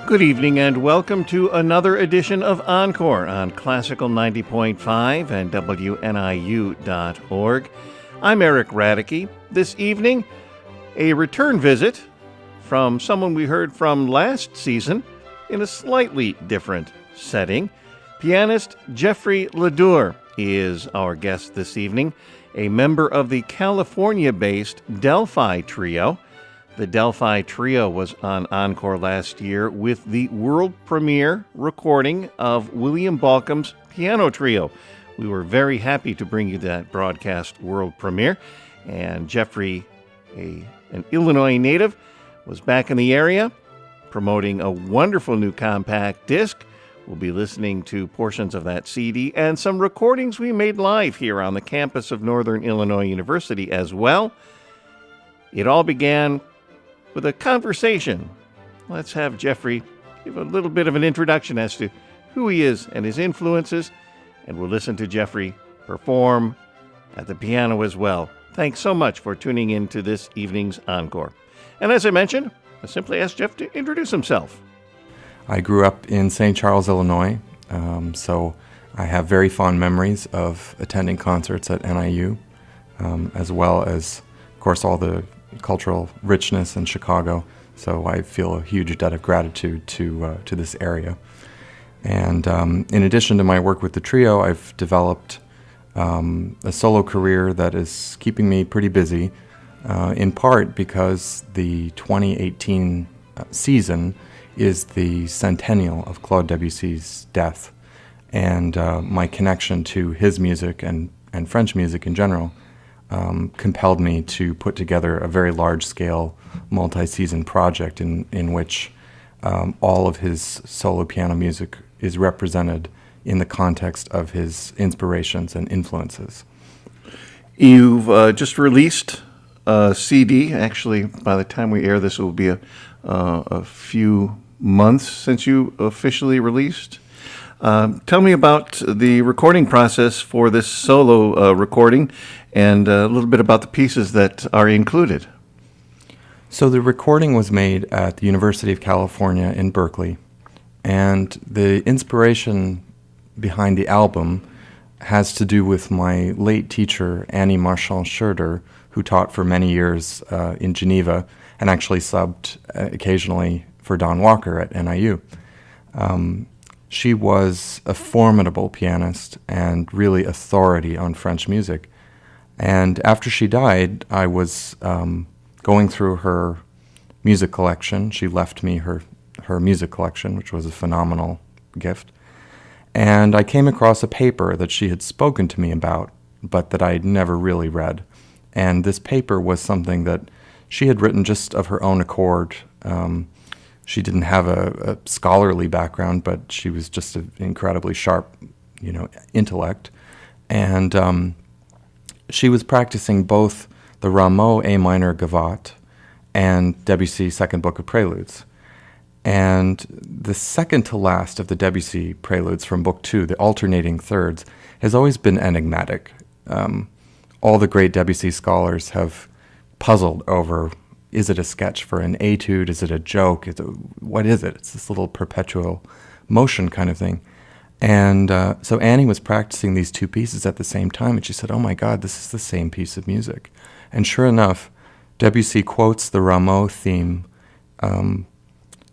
Good evening and welcome to another edition of Encore on Classical 90.5 and WNIU.org. I'm Eric Hradecky. This evening, a return visit from someone we heard from last season in a slightly different setting. Pianist Jeffrey LaDeur is our guest this evening, a member of the California-based Delphi Trio. The Delphi Trio was on Encore last year with the world premiere recording of William Balcom's Piano Trio. We were very happy to bring you that broadcast world premiere. And Jeffrey, an Illinois native, was back in the area promoting a wonderful new compact disc. We'll be listening to portions of that CD and some recordings we made live here on the campus of Northern Illinois University as well. It all began with a conversation. Let's have Jeffrey give a little bit of an introduction as to who he is and his influences, and we'll listen to Jeffrey perform at the piano as well. Thanks so much for tuning in to this evening's Encore. And as I mentioned, I simply asked Jeff to introduce himself. I grew up in St. Charles, Illinois, so I have very fond memories of attending concerts at NIU, as well as, of course, all the cultural richness in Chicago, so I feel a huge debt of gratitude to this area. And in addition to my work with the trio, I've developed a solo career that is keeping me pretty busy, in part because the 2018 season is the centennial of Claude Debussy's death, and my connection to his music and French music in general compelled me to put together a very large-scale, multi-season project in which all of his solo piano music is represented in the context of his inspirations and influences. You've just released a CD. Actually, by the time we air this, it will be a few months since you officially released. Tell me about the recording process for this solo recording and a little bit about the pieces that are included. So the recording was made at the University of California in Berkeley, and the inspiration behind the album has to do with my late teacher, Annie Marchand-Schroeder, who taught for many years in Geneva and actually subbed occasionally for Don Walker at NIU. She was a formidable pianist and really authority on French music. And after she died, I was going through her music collection. She left me her music collection, which was a phenomenal gift. And I came across a paper that she had spoken to me about, but that I'd never really read. And this paper was something that she had written just of her own accord. She didn't have a scholarly background, but she was just an incredibly sharp, intellect. And she was practicing both the Rameau A minor Gavotte and Debussy's Second Book of Preludes. And the second to last of the Debussy Preludes from Book 2, the alternating thirds, has always been enigmatic. All the great Debussy scholars have puzzled over, is it a sketch for an etude? Is it a joke? What is it? It's this little perpetual motion kind of thing. And so Annie was practicing these two pieces at the same time, and she said, oh my God, this is the same piece of music. And sure enough, Debussy quotes the Rameau theme,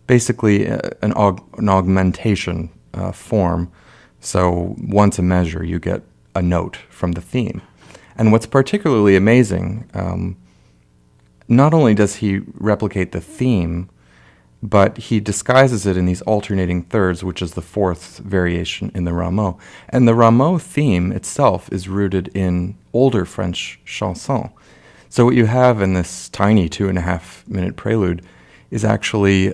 basically an augmentation form. So once a measure, you get a note from the theme. And what's particularly amazing, not only does he replicate the theme, but he disguises it in these alternating thirds, which is the fourth variation in the Rameau. And the Rameau theme itself is rooted in older French chansons. So what you have in this tiny 2.5-minute prelude is actually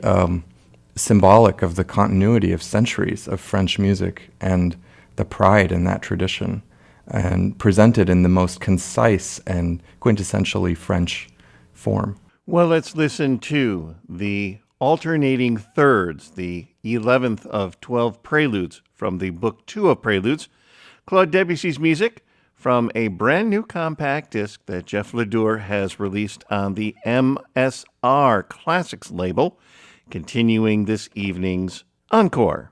symbolic of the continuity of centuries of French music and the pride in that tradition, and presented in the most concise and quintessentially French form. Well, let's listen to the alternating thirds, the 11th of 12 preludes from the Book 2 of Preludes, Claude Debussy's music from a brand new compact disc that Jeff LaDeur has released on the MSR Classics label. continuing this evening's Encore.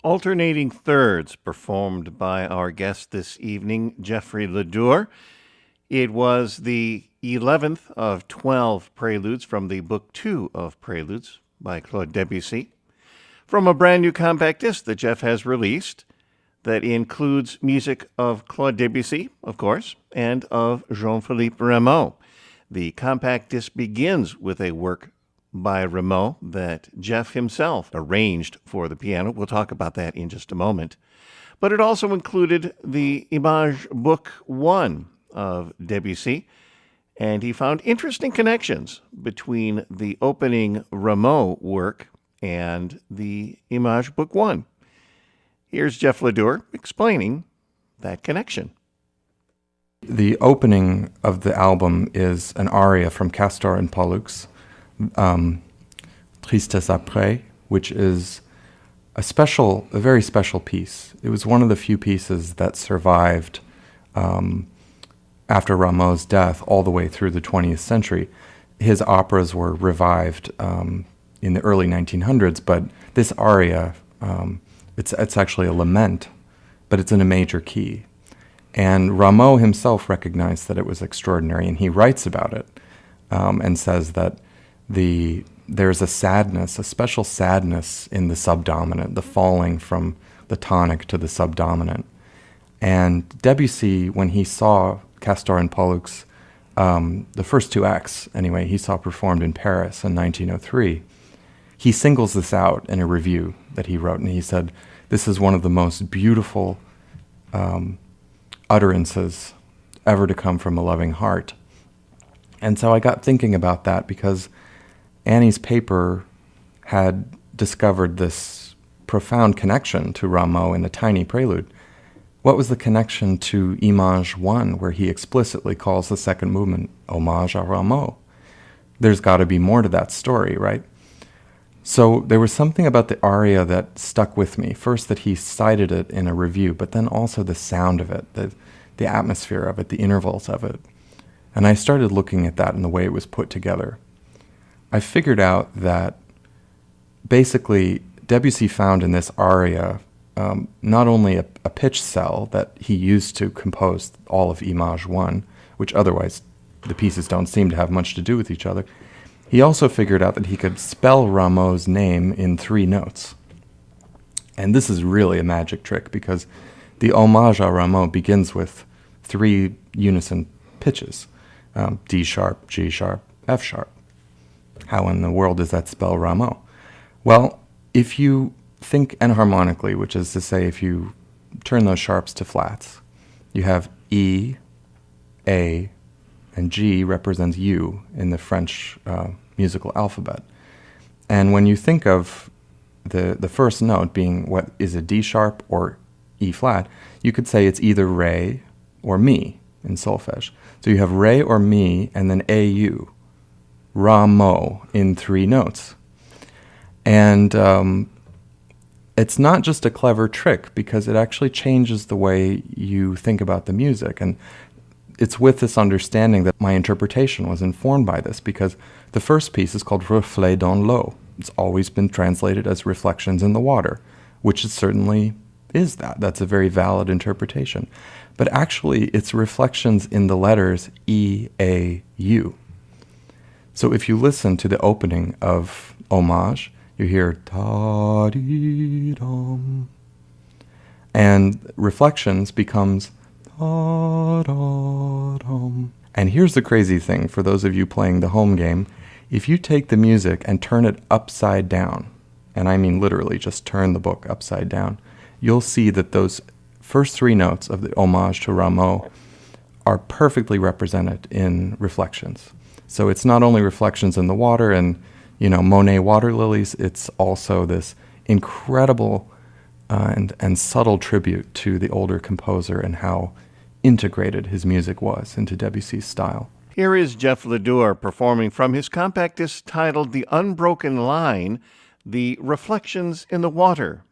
Alternating thirds performed by our guest this evening, Jeffrey LaDeur. It was the 11th of 12 preludes from the Book 2 of Preludes by Claude Debussy, from a brand new compact disc that Jeff has released that includes music of Claude Debussy, of course, and of Jean-Philippe Rameau. The compact disc begins with a work by Rameau that Jeff himself arranged for the piano. We'll talk about that in just a moment. But it also included the Image Book 1 of Debussy, and he found interesting connections between the opening Rameau work and the Image Book 1. Here's Jeff LaDeur explaining that connection. The opening of the album is an aria from Castor and Pollux, Tristes Apprets, which is a very special piece. It was one of the few pieces that survived after Rameau's death all the way through the 20th century. His operas were revived in the early 1900s, but this aria, it's actually a lament, but it's in a major key. And Rameau himself recognized that it was extraordinary, and he writes about it and says that there's a sadness, a special sadness in the subdominant, the falling from the tonic to the subdominant. And Debussy, when he saw Castor and Pollux, the first two acts, anyway, he saw performed in Paris in 1903, he singles this out in a review that he wrote, and he said, "This is one of the most beautiful utterances ever to come from a loving heart." And so I got thinking about that because Annie's paper had discovered this profound connection to Rameau in a tiny prelude. What was the connection to Image 1, where he explicitly calls the second movement Hommage à Rameau? There's got to be more to that story, right? So there was something about the aria that stuck with me. First, that he cited it in a review, but then also the sound of it, the atmosphere of it, the intervals of it. And I started looking at that and the way it was put together. I figured out that basically Debussy found in this aria not only a pitch cell that he used to compose all of Image 1, which otherwise the pieces don't seem to have much to do with each other. He also figured out that he could spell Rameau's name in 3 notes. And this is really a magic trick because the Hommage à Rameau begins with 3 unison pitches, D sharp, G sharp, F sharp. How in the world does that spell Rameau? Well, if you think enharmonically, which is to say if you turn those sharps to flats, you have E, A, and G represents U in the French musical alphabet. And when you think of the first note being what is a D sharp or E flat, you could say it's either re or mi in solfege. So you have re or mi and then AU, Rameau in 3 notes. And it's not just a clever trick because it actually changes the way you think about the music. And it's with this understanding that my interpretation was informed by this, because the first piece is called Reflets dans l'eau. It's always been translated as reflections in the water, which it certainly is that. That's a very valid interpretation. But actually, it's reflections in the letters E, A, U. So if you listen to the opening of Hommage, you hear ta-dee-dum. And reflections becomes ta-da-dum. And here's the crazy thing for those of you playing the home game. If you take the music and turn it upside down, and I mean literally just turn the book upside down, you'll see that those first 3 notes of the Hommage to Rameau are perfectly represented in reflections. So it's not only reflections in the water and, Monet water lilies, it's also this incredible and subtle tribute to the older composer and how integrated his music was into Debussy's style. Here is Jeff LaDeur performing from his compact disc titled The Unbroken Line, The Reflections in the Water.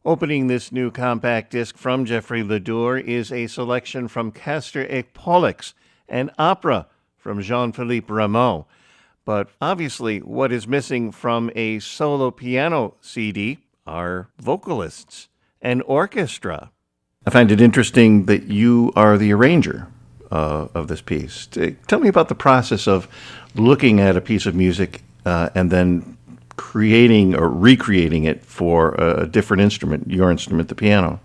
Opening this new compact disc from Jeffrey LaDeur is a selection from Castor et Pollux, an opera from Jean-Philippe Rameau. But obviously, what is missing from a solo piano CD are vocalists, an orchestra. I find it interesting that you are the arranger of this piece. Tell me about the process of looking at a piece of music and then creating or recreating it for a different instrument, your instrument, the piano.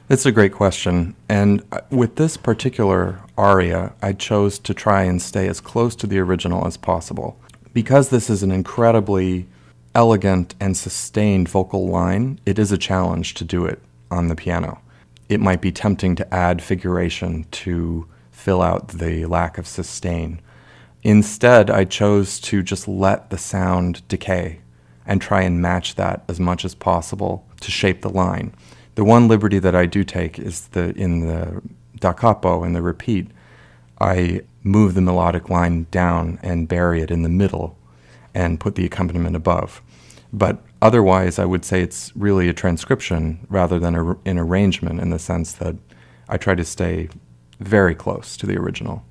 It's a great question. And with this particular aria, I chose to try and stay as close to the original as possible. Because this is an incredibly elegant and sustained vocal line, it is a challenge to do it on the piano. It might be tempting to add figuration to fill out the lack of sustain. Instead, I chose to just let the sound decay and try and match that as much as possible to shape the line. The one liberty that I do take is in the da capo, in the repeat, I move the melodic line down and bury it in the middle and put the accompaniment above. But otherwise, I would say it's really a transcription rather than an arrangement, in the sense that I try to stay very close to the original.